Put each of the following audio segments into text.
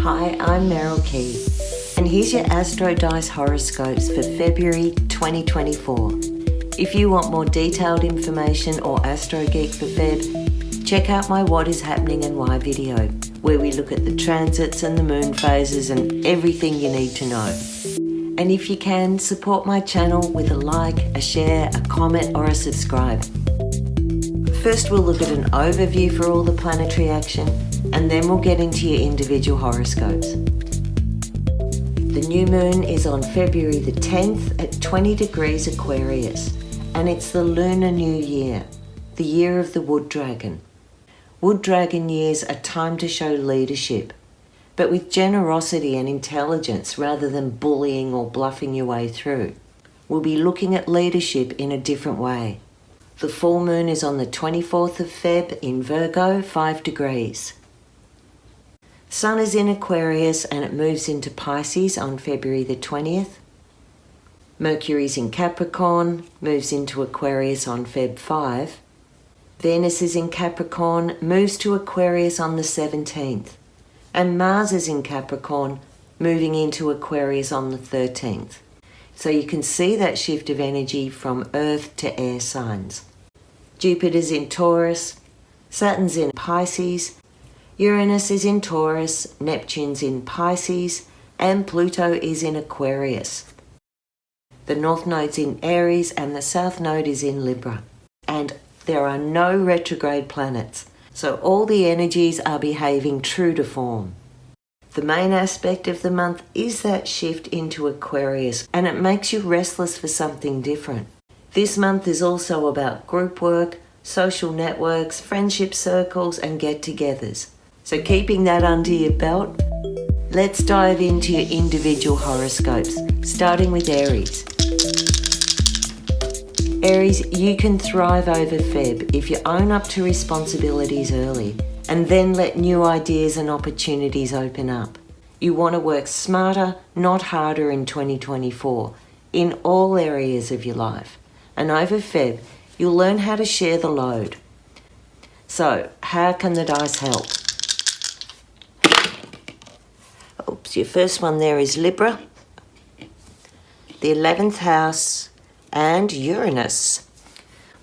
Hi, I'm Meryl Key, and here's your Astro Dice Horoscopes for February 2024. If you want more detailed information or Astro Geek for Feb, check out my What is Happening and Why video, where we look at the transits and the moon phases and everything you need to know. And if you can, support my channel with a like, a share, a comment or a subscribe. First we'll look at an overview for all the planetary action, and then we'll get into your individual horoscopes. The new moon is on February the 10th at 20 degrees Aquarius, and it's the Lunar New Year, the year of the wood dragon. Wood dragon years are time to show leadership, but with generosity and intelligence rather than bullying or bluffing your way through. We'll be looking at leadership in a different way. The full moon is on the 24th of Feb in Virgo, 5 degrees. Sun is in Aquarius and it moves into Pisces on February the 20th. Mercury's in Capricorn, moves into Aquarius on Feb 5. Venus is in Capricorn, moves to Aquarius on the 17th. And Mars is in Capricorn, moving into Aquarius on the 13th. So you can see that shift of energy from Earth to air signs. Jupiter's in Taurus, Saturn's in Pisces, Uranus is in Taurus, Neptune's in Pisces, and Pluto is in Aquarius. The North Node's in Aries and the South Node is in Libra. And there are no retrograde planets, so all the energies are behaving true to form. The main aspect of the month is that shift into Aquarius, and it makes you restless for something different. This month is also about group work, social networks, friendship circles, and get-togethers. So keeping that under your belt, let's dive into your individual horoscopes, starting with Aries. Aries, you can thrive over Feb if you own up to responsibilities early and then let new ideas and opportunities open up. You want to work smarter, not harder in 2024, in all areas of your life. And over Feb, you'll learn how to share the load. So, how can the dice help? Oops, your first one there is Libra, the 11th house, and Uranus.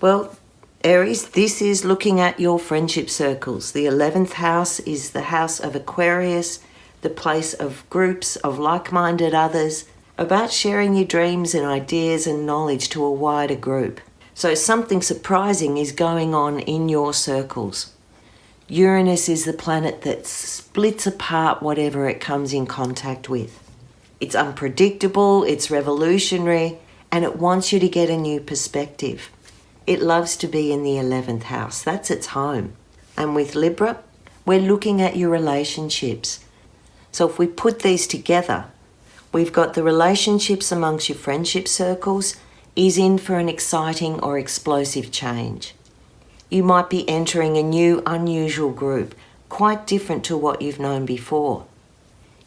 Well, Aries, this is looking at your friendship circles. The 11th house is the house of Aquarius, the place of groups of like-minded others, about sharing your dreams and ideas and knowledge to a wider group. So something surprising is going on in your circles. Uranus is the planet that splits apart whatever it comes in contact with. It's unpredictable, it's revolutionary, and it wants you to get a new perspective. It loves to be in the 11th house. That's its home. And with Libra, we're looking at your relationships. So if we put these together, we've got the relationships amongst your friendship circles is in for an exciting or explosive change. You might be entering a new, unusual group, quite different to what you've known before.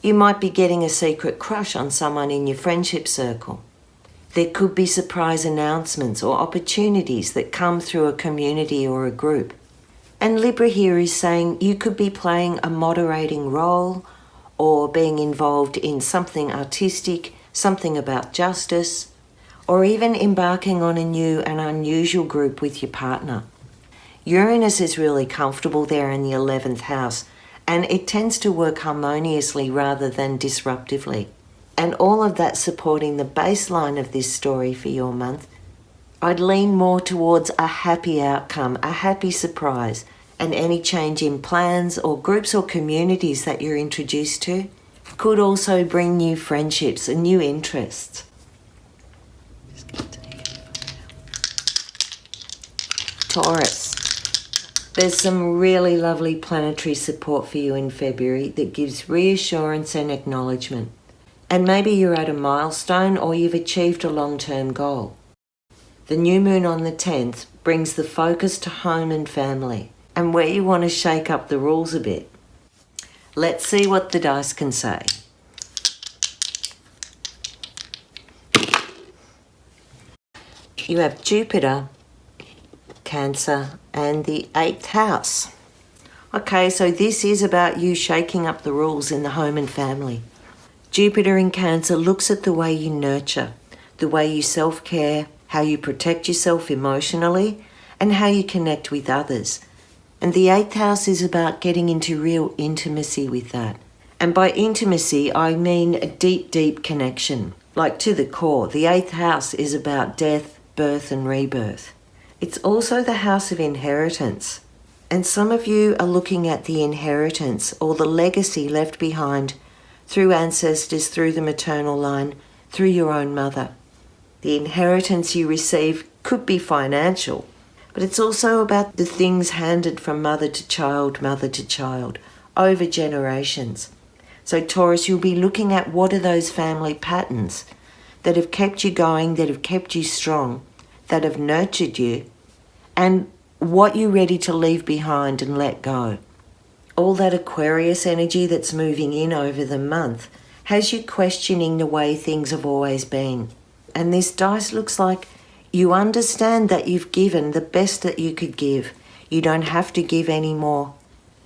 You might be getting a secret crush on someone in your friendship circle. There could be surprise announcements or opportunities that come through a community or a group. And Libra here is saying you could be playing a moderating role or being involved in something artistic, something about justice, or even embarking on a new and unusual group with your partner. Uranus is really comfortable there in the 11th house, and it tends to work harmoniously rather than disruptively. And all of that supporting the baseline of this story for your month, I'd lean more towards a happy outcome, a happy surprise, and any change in plans or groups or communities that you're introduced to could also bring new friendships and new interests. Taurus. There's some really lovely planetary support for you in February that gives reassurance and acknowledgement. And maybe you're at a milestone or you've achieved a long-term goal. The new moon on the 10th brings the focus to home and family and where you want to shake up the rules a bit. Let's see what the dice can say. You have Jupiter, Cancer, and the 8th house. Okay, so this is about you shaking up the rules in the home and family. Jupiter in Cancer looks at the way you nurture, the way you self-care, how you protect yourself emotionally, and how you connect with others. And the 8th house is about getting into real intimacy with that. And by intimacy, I mean a deep, deep connection, like to the core. The 8th house is about death, birth, and rebirth. It's also the house of inheritance. And some of you are looking at the inheritance or the legacy left behind through ancestors, through the maternal line, through your own mother. The inheritance you receive could be financial, but it's also about the things handed from mother to child, over generations. So Taurus, you'll be looking at what are those family patterns that have kept you going, that have kept you strong, that have nurtured you, and what you're ready to leave behind and let go. All that Aquarius energy that's moving in over the month has you questioning the way things have always been. And this dice looks like you understand that you've given the best that you could give. You don't have to give any more.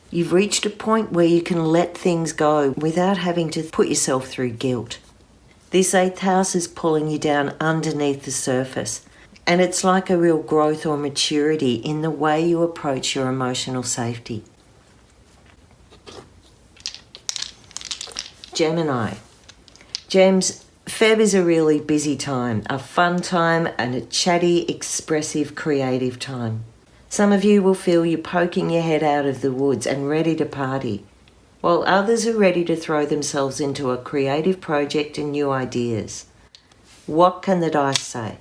You've reached a point where you can let things go without having to put yourself through guilt. This 8th house is pulling you down underneath the surface. And it's like a real growth or maturity in the way you approach your emotional safety. Gemini. Gems, Feb is a really busy time, a fun time and a chatty, expressive, creative time. Some of you will feel you're poking your head out of the woods and ready to party, while others are ready to throw themselves into a creative project and new ideas. What can the dice say?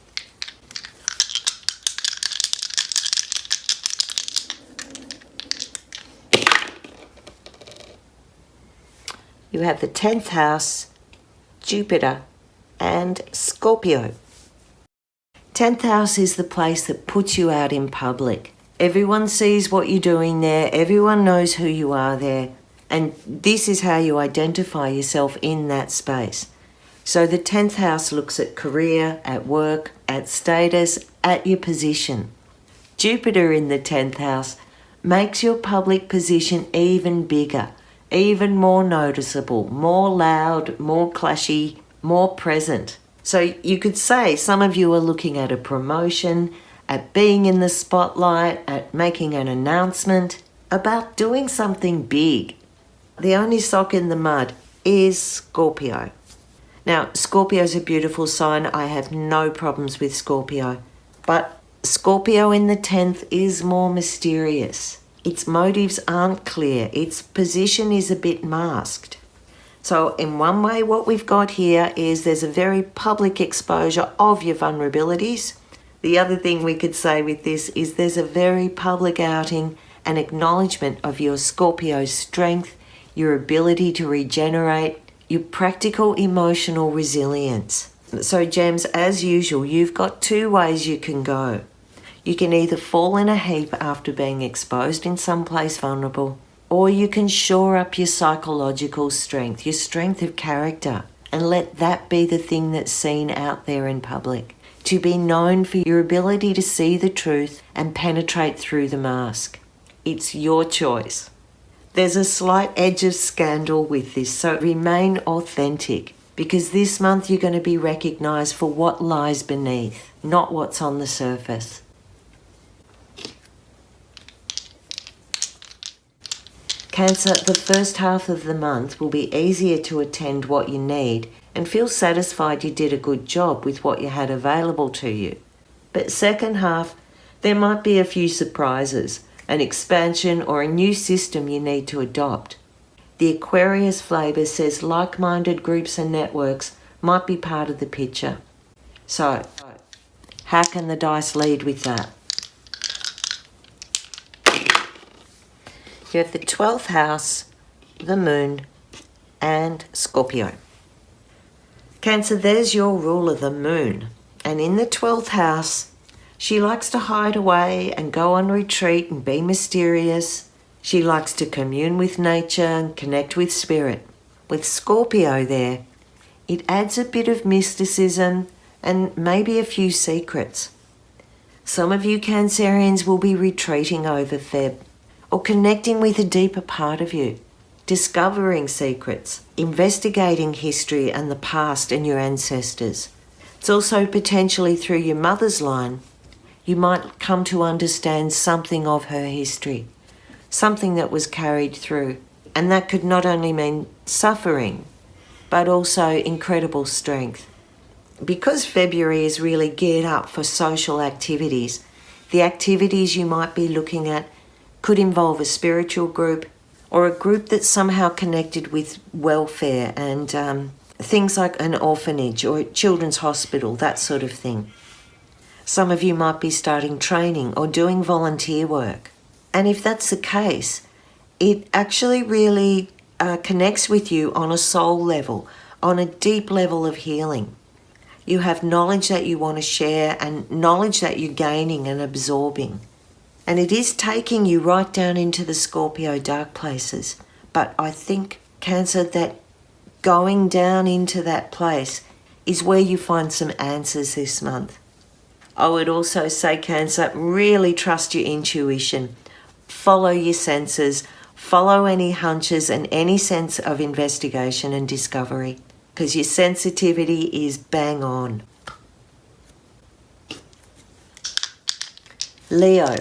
You have the 10th house, Jupiter, and Scorpio. 10th house is the place that puts you out in public. Everyone sees what you're doing there. Everyone knows who you are there. And this is how you identify yourself in that space. So the 10th house looks at career, at work, at status, at your position. Jupiter in the 10th house makes your public position even bigger, even more noticeable, more loud, more clashy, more present. So you could say some of you are looking at a promotion, at being in the spotlight, at making an announcement, about doing something big. The only sock in the mud is Scorpio. Now, Scorpio's a beautiful sign. I have no problems with Scorpio. But Scorpio in the 10th is more mysterious. Its motives aren't clear. Its position is a bit masked. So in one way, what we've got here is there's a very public exposure of your vulnerabilities. The other thing we could say with this is there's a very public outing and acknowledgement of your Scorpio strength, your ability to regenerate, your practical emotional resilience. So Gems, as usual, you've got two ways you can go. You can either fall in a heap after being exposed in some place vulnerable, or you can shore up your psychological strength, your strength of character, and let that be the thing that's seen out there in public. To be known for your ability to see the truth and penetrate through the mask. It's your choice. There's a slight edge of scandal with this, so remain authentic, because this month you're going to be recognized for what lies beneath, not what's on the surface. Cancer, the first half of the month will be easier to attend what you need and feel satisfied you did a good job with what you had available to you. But second half, there might be a few surprises, an expansion or a new system you need to adopt. The Aquarius flavour says like-minded groups and networks might be part of the picture. So, how can the dice lead with that? You have the 12th house, the moon, and Scorpio. Cancer, there's your ruler, the moon. And in the 12th house, she likes to hide away and go on retreat and be mysterious. She likes to commune with nature and connect with spirit. With Scorpio there, it adds a bit of mysticism and maybe a few secrets. Some of you Cancerians will be retreating over Feb, or connecting with a deeper part of you, discovering secrets, investigating history and the past and your ancestors. It's also potentially through your mother's line. You might come to understand something of her history, something that was carried through. And that could not only mean suffering, but also incredible strength. Because February is really geared up for social activities, the activities you might be looking at could involve a spiritual group or a group that's somehow connected with welfare and things like an orphanage or a children's hospital, that sort of thing. Some of you might be starting training or doing volunteer work. And if that's the case, it actually really connects with you on a soul level, on a deep level of healing. You have knowledge that you want to share and knowledge that you're gaining and absorbing. And it is taking you right down into the Scorpio dark places. But I think, Cancer, that going down into that place is where you find some answers this month. I would also say, Cancer, really trust your intuition. Follow your senses. Follow any hunches and any sense of investigation and discovery, because your sensitivity is bang on. Leo,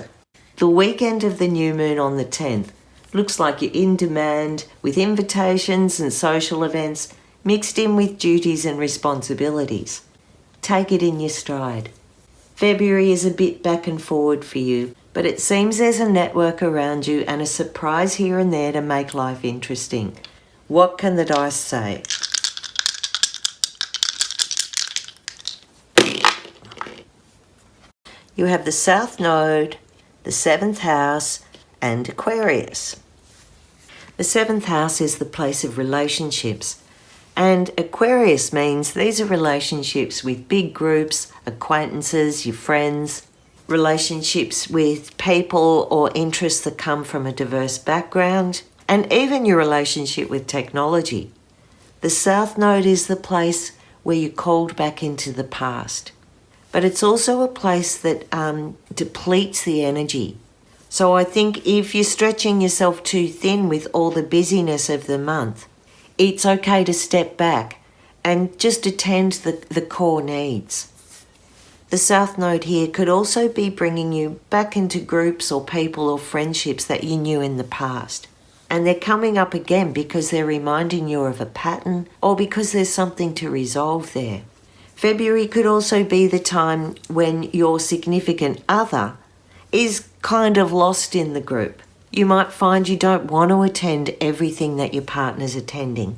the weekend of the new moon on the 10th looks like you're in demand with invitations and social events mixed in with duties and responsibilities. Take it in your stride. February is a bit back and forward for you, but it seems there's a network around you and a surprise here and there to make life interesting. What can the dice say? You have the South Node, the 7th house, and Aquarius. The 7th house is the place of relationships, and Aquarius means these are relationships with big groups, acquaintances, your friends, relationships with people or interests that come from a diverse background, and even your relationship with technology. The South Node is the place where you're called back into the past. But it's also a place that depletes the energy. So I think if you're stretching yourself too thin with all the busyness of the month, it's okay to step back and just attend the core needs. The South Node here could also be bringing you back into groups or people or friendships that you knew in the past. And they're coming up again because they're reminding you of a pattern or because there's something to resolve there. February could also be the time when your significant other is kind of lost in the group. You might find you don't want to attend everything that your partner's attending.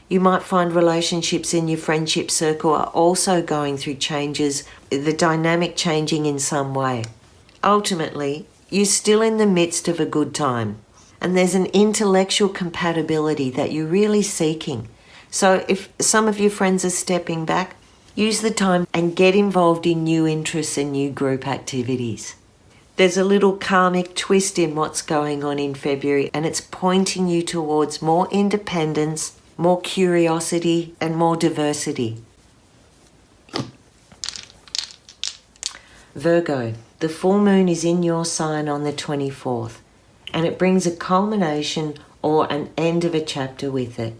You might find relationships in your friendship circle are also going through changes, the dynamic changing in some way. Ultimately, you're still in the midst of a good time, and there's an intellectual compatibility that you're really seeking. So if some of your friends are stepping back, use the time and get involved in new interests and new group activities. There's a little karmic twist in what's going on in February, and it's pointing you towards more independence, more curiosity, and more diversity. Virgo, the full moon is in your sign on the 24th, and it brings a culmination or an end of a chapter with it.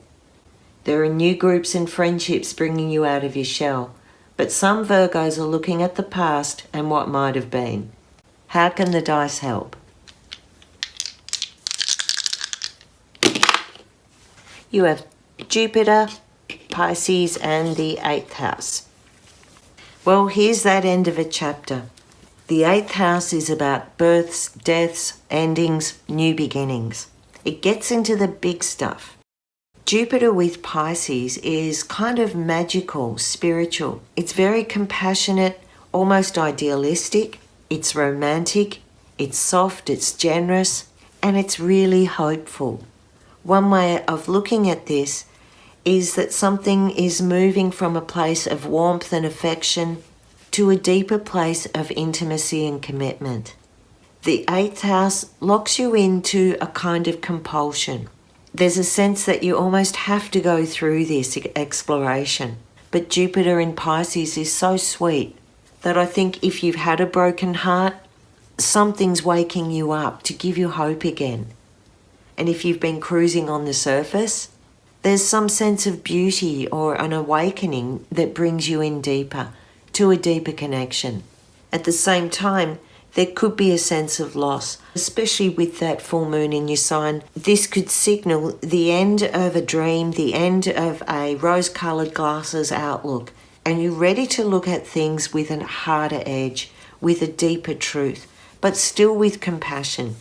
There are new groups and friendships bringing you out of your shell, but some Virgos are looking at the past and what might have been. How can the dice help? You have Jupiter, Pisces, and the 8th house. Well, here's that end of a chapter. The 8th house is about births, deaths, endings, new beginnings. It gets into the big stuff. Jupiter with Pisces is kind of magical, spiritual. It's very compassionate, almost idealistic. It's romantic, it's soft, it's generous, and it's really hopeful. One way of looking at this is that something is moving from a place of warmth and affection to a deeper place of intimacy and commitment. The 8th house locks you into a kind of compulsion. There's a sense that you almost have to go through this exploration. But Jupiter in Pisces is so sweet that I think if you've had a broken heart something's waking you up to give you hope again. And if you've been cruising on the surface, there's some sense of beauty or an awakening that brings you in deeper, to a deeper connection. At the same time, there could be a sense of loss, especially with that full moon in your sign. This could signal the end of a dream, the end of a rose-coloured glasses outlook, and you're ready to look at things with a harder edge, with a deeper truth, but still with compassion.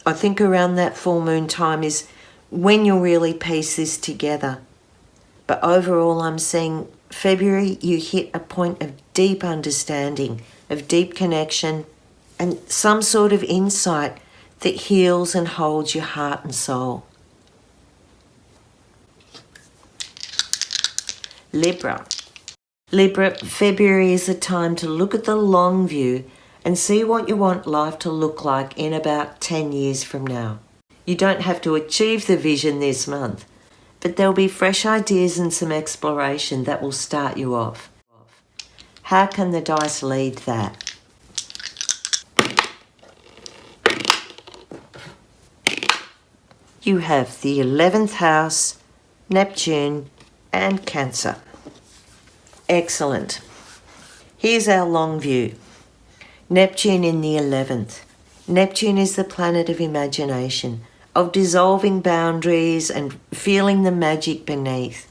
I think around that full moon time is when you'll really piece this together. But overall, I'm seeing February, you hit a point of deep understanding, of deep connection, and some sort of insight that heals and holds your heart and soul. Libra. Libra, February is a time to look at the long view and see what you want life to look like in about 10 years from now. You don't have to achieve the vision this month, but there'll be fresh ideas and some exploration that will start you off. How can the dice lead that? You have the 11th house, Neptune, and Cancer. Excellent. Here's our long view. Neptune in the 11th. Neptune is the planet of imagination, of dissolving boundaries and feeling the magic beneath.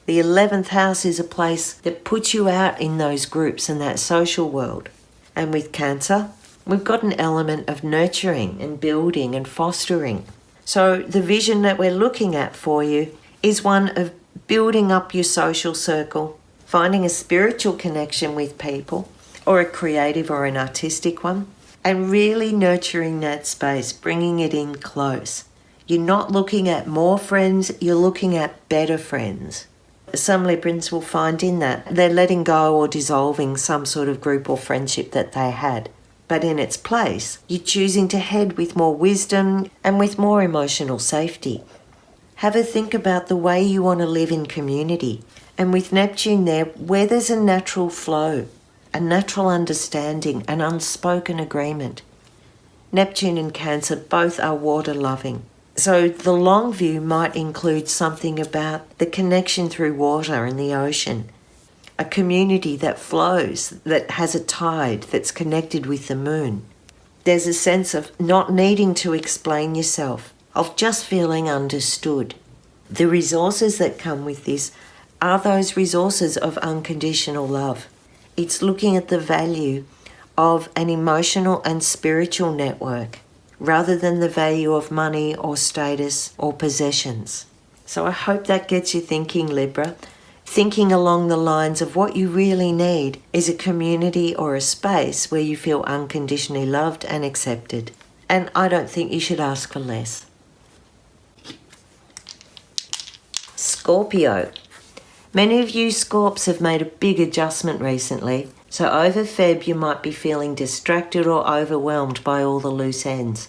The 11th house is a place that puts you out in those groups and that social world. And with Cancer, we've got an element of nurturing and building and fostering. So the vision that we're looking at for you is one of building up your social circle, finding a spiritual connection with people, or a creative or an artistic one, and really nurturing that space, bringing it in close. You're not looking at more friends, you're looking at better friends. Some Librans will find in that they're letting go or dissolving some sort of group or friendship that they had. But in its place, you're choosing to head with more wisdom and with more emotional safety. Have a think about the way you want to live in community. And with Neptune there, where there's a natural flow, a natural understanding, an unspoken agreement. Neptune and Cancer both are water loving. So the long view might include something about the connection through water and the ocean. A community that flows, that has a tide, that's connected with the moon. There's a sense of not needing to explain yourself, of just feeling understood. The resources that come with this are those resources of unconditional love. It's looking at the value of an emotional and spiritual network rather than the value of money or status or possessions. So I hope that gets you thinking, Libra. Thinking along the lines of what you really need is a community or a space where you feel unconditionally loved and accepted. And I don't think you should ask for less. Scorpio. Many of you Scorps have made a big adjustment recently, so over Feb you might be feeling distracted or overwhelmed by all the loose ends.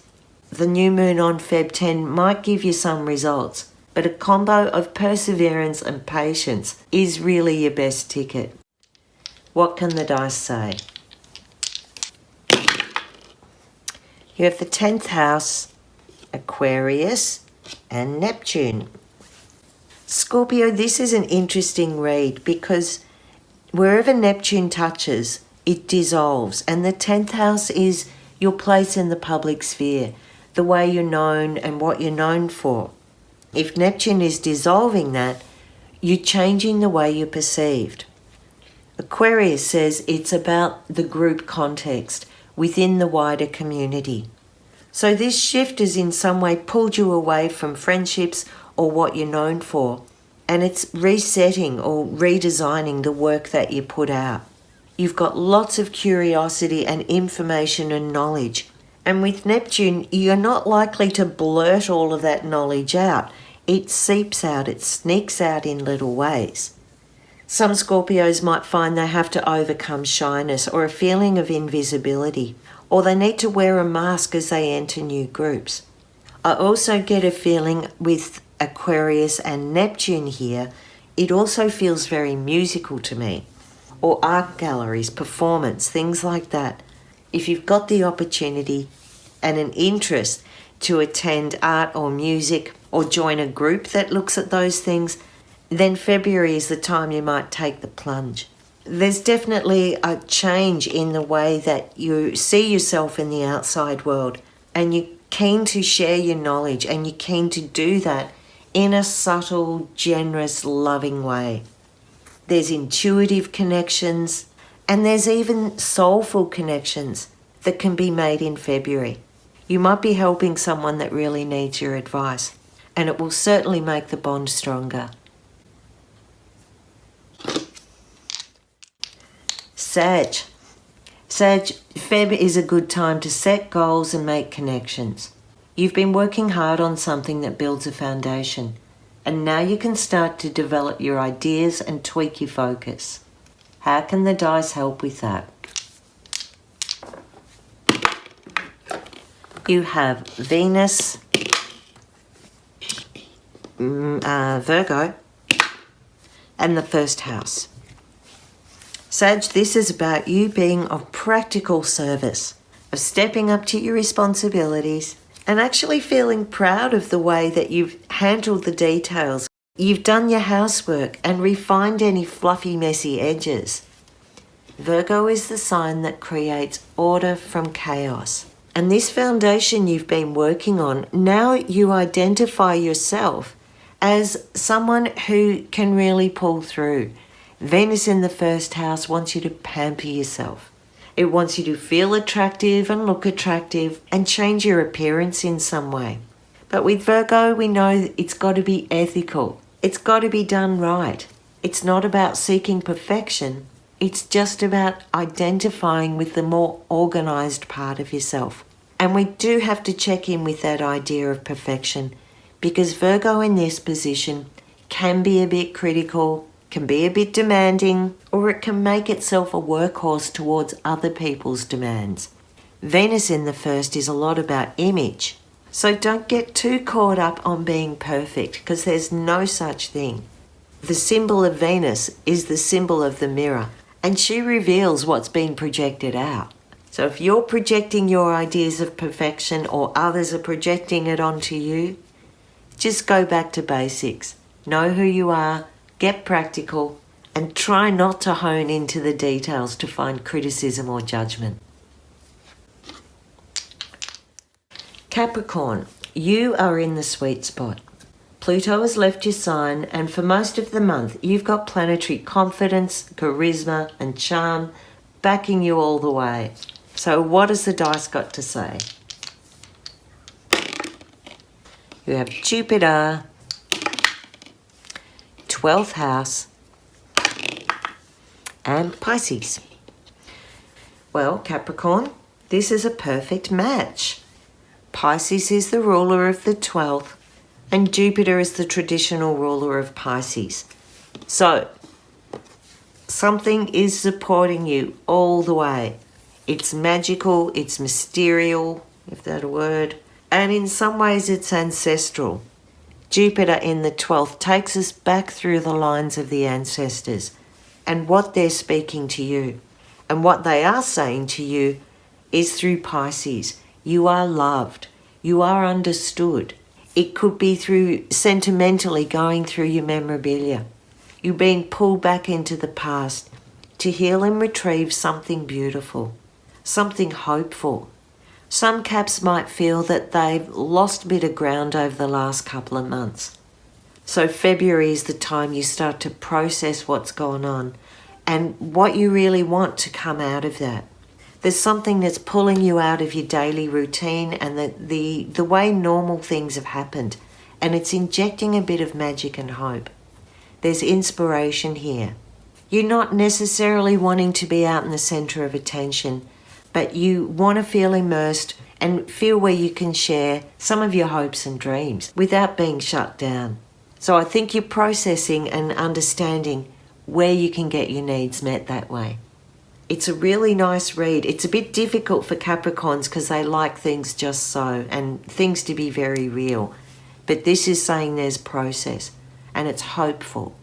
The new moon on Feb 10 might give you some results, but a combo of perseverance and patience is really your best ticket. What can the dice say? You have the 10th house, Aquarius, and Neptune. Scorpio, this is an interesting read because wherever Neptune touches, it dissolves. And the 10th house is your place in the public sphere, the way you're known and what you're known for. If Neptune is dissolving that, you're changing the way you're perceived. Aquarius says it's about the group context within the wider community. So this shift has in some way pulled you away from friendships or what you're known for, and it's resetting or redesigning the work that you put out. You've got lots of curiosity and information and knowledge. And with Neptune, you're not likely to blurt all of that knowledge out. It seeps out, it sneaks out in little ways. Some Scorpios might find they have to overcome shyness or a feeling of invisibility, or they need to wear a mask as they enter new groups. I also get a feeling with Aquarius and Neptune here, it also feels very musical to me, or art galleries, performance, things like that. If you've got the opportunity and an interest to attend art or music or join a group that looks at those things, then February is the time you might take the plunge. There's definitely a change in the way that you see yourself in the outside world, and you're keen to share your knowledge, and you're keen to do that in a subtle, generous, loving way. There's intuitive connections, and there's even soulful connections that can be made in February. You might be helping someone that really needs your advice, and it will certainly make the bond stronger. Sag, Feb is a good time to set goals and make connections. You've been working hard on something that builds a foundation, and now you can start to develop your ideas and tweak your focus. How can the dice help with that? You have Venus, Virgo, and the first house. Sag, this is about you being of practical service, of stepping up to your responsibilities and actually feeling proud of the way that you've handled the details. You've done your housework and refined any fluffy, messy edges. Virgo is the sign that creates order from chaos. And this foundation you've been working on, now you identify yourself as someone who can really pull through. Venus in the first house wants you to pamper yourself. It wants you to feel attractive and look attractive and change your appearance in some way. But with Virgo, we know it's got to be ethical. It's got to be done right. It's not about seeking perfection. It's just about identifying with the more organized part of yourself. And we do have to check in with that idea of perfection, because Virgo in this position can be a bit critical, can be a bit demanding, or it can make itself a workhorse towards other people's demands. Venus in the first is a lot about image. So don't get too caught up on being perfect, because there's no such thing. The symbol of Venus is the symbol of the mirror, and she reveals what's been projected out. So if you're projecting your ideas of perfection or others are projecting it onto you, just go back to basics. Know who you are, get practical, and try not to hone into the details to find criticism or judgment. Capricorn, you are in the sweet spot. Pluto has left your sign, and for most of the month, you've got planetary confidence, charisma, and charm backing you all the way. So what has the dice got to say? You have Jupiter, 12th house, and Pisces. Well, Capricorn, this is a perfect match. Pisces is the ruler of the 12th, and Jupiter is the traditional ruler of Pisces. So, something is supporting you all the way. It's magical, it's mysterial, if that's a word, and in some ways it's ancestral. Jupiter in the 12th takes us back through the lines of the ancestors and what they're speaking to you. And what they are saying to you is through Pisces. You are loved. You are understood. It could be through sentimentally going through your memorabilia. You're being pulled back into the past to heal and retrieve something beautiful, something hopeful. Some Caps might feel that they've lost a bit of ground over the last couple of months. So February is the time you start to process what's going on and what you really want to come out of that. There's something that's pulling you out of your daily routine and the way normal things have happened, and it's injecting a bit of magic and hope. There's inspiration here. You're not necessarily wanting to be out in the center of attention, but you want to feel immersed and feel where you can share some of your hopes and dreams without being shut down. So I think you're processing and understanding where you can get your needs met that way. It's a really nice read. It's a bit difficult for Capricorns because they like things just so and things to be very real. But this is saying there's process and it's hopeful.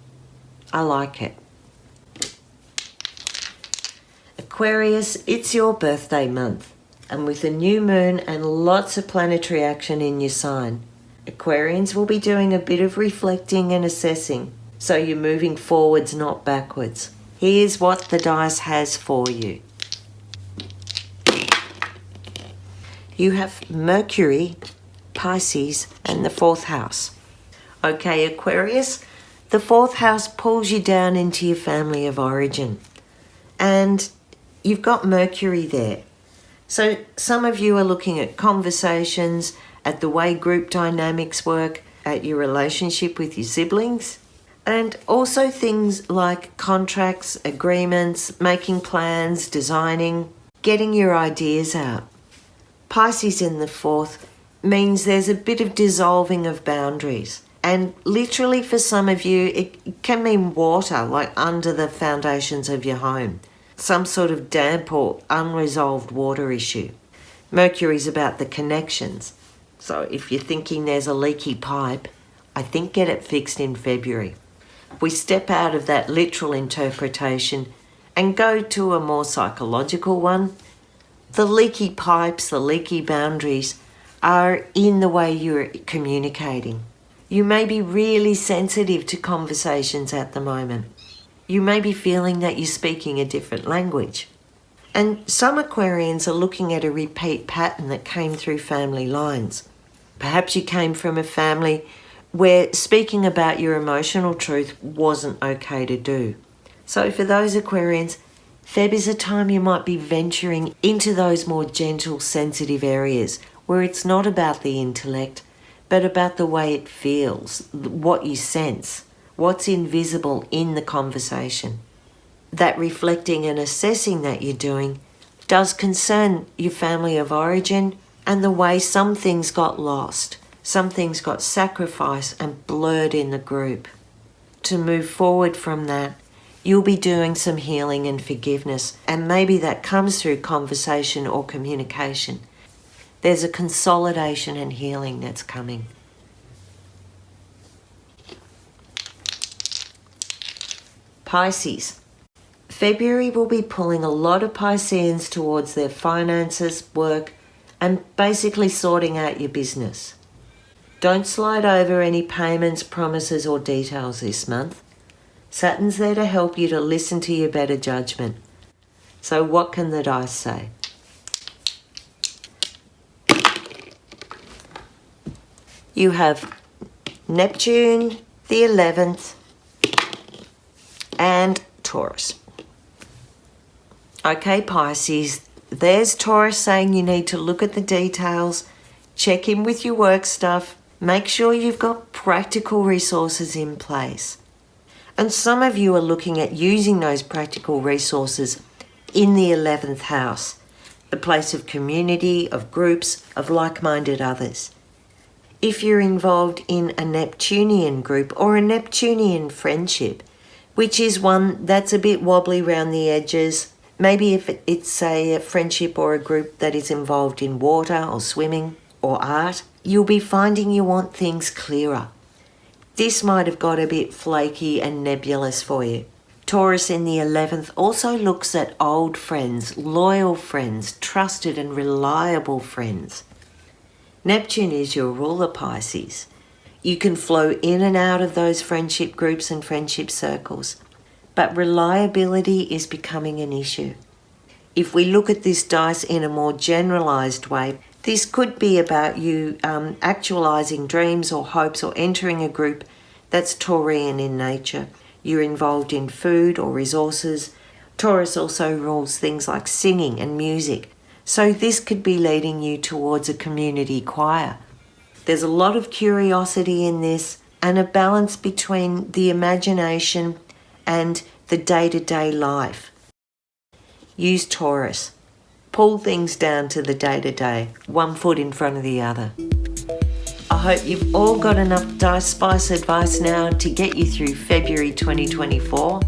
I like it. Aquarius, it's your birthday month, and with a new moon and lots of planetary action in your sign, Aquarians will be doing a bit of reflecting and assessing, so you're moving forwards, not backwards. Here's what the dice has for you. You have Mercury, Pisces, and the 4th house. Okay, Aquarius, the 4th house pulls you down into your family of origin. And you've got Mercury there. So some of you are looking at conversations, at the way group dynamics work, at your relationship with your siblings, and also things like contracts, agreements, making plans, designing, getting your ideas out. Pisces in the 4th means there's a bit of dissolving of boundaries. And literally for some of you, it can mean water, like under the foundations of your home. Some sort of damp or unresolved water issue. Mercury's about the connections. So if you're thinking there's a leaky pipe, I think get it fixed in February. We step out of that literal interpretation and go to a more psychological one. The leaky pipes, the leaky boundaries are in the way you're communicating. You may be really sensitive to conversations at the moment. You may be feeling that you're speaking a different language. And some Aquarians are looking at a repeat pattern that came through family lines. Perhaps you came from a family where speaking about your emotional truth wasn't okay to do. So for those Aquarians, Feb is a time you might be venturing into those more gentle, sensitive areas where it's not about the intellect, but about the way it feels, what you sense, what's invisible in the conversation. That reflecting and assessing that you're doing does concern your family of origin and the way some things got lost, some things got sacrificed and blurred in the group. To move forward from that, you'll be doing some healing and forgiveness, and maybe that comes through conversation or communication. There's a consolidation and healing that's coming. Pisces. February will be pulling a lot of Pisceans towards their finances, work, and basically sorting out your business. Don't slide over any payments, promises, or details this month. Saturn's there to help you to listen to your better judgment. So what can the dice say? You have Neptune, the 11th, and Taurus. Okay, Pisces, there's Taurus saying you need to look at the details, check in with your work stuff, make sure you've got practical resources in place. And some of you are looking at using those practical resources in the 11th house, the place of community, of groups, of like-minded others. If you're involved in a Neptunian group or a Neptunian friendship, which is one that's a bit wobbly around the edges, maybe if it's a friendship or a group that is involved in water or swimming or art, you'll be finding you want things clearer. This might have got a bit flaky and nebulous for you. Taurus in the 11th also looks at old friends, loyal friends, trusted and reliable friends. Neptune is your ruler, Pisces. You can flow in and out of those friendship groups and friendship circles, but reliability is becoming an issue. If we look at this dice in a more generalized way, this could be about you actualizing dreams or hopes or entering a group that's Taurian in nature. You're involved in food or resources. Taurus also rules things like singing and music. So this could be leading you towards a community choir. There's a lot of curiosity in this and a balance between the imagination and the day-to-day life. Use Taurus. Pull things down to the day-to-day, one foot in front of the other. I hope you've all got enough dice spice advice now to get you through February 2024.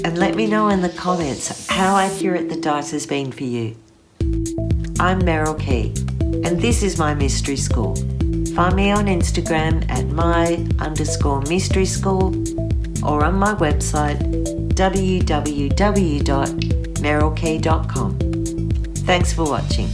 And let me know in the comments how accurate the dice has been for you. I'm Meryl Key, and this is my mystery school. Find me on Instagram at my_mystery school or on my website www.mysteryschoolyou.com. merylkey.com. Thanks for watching.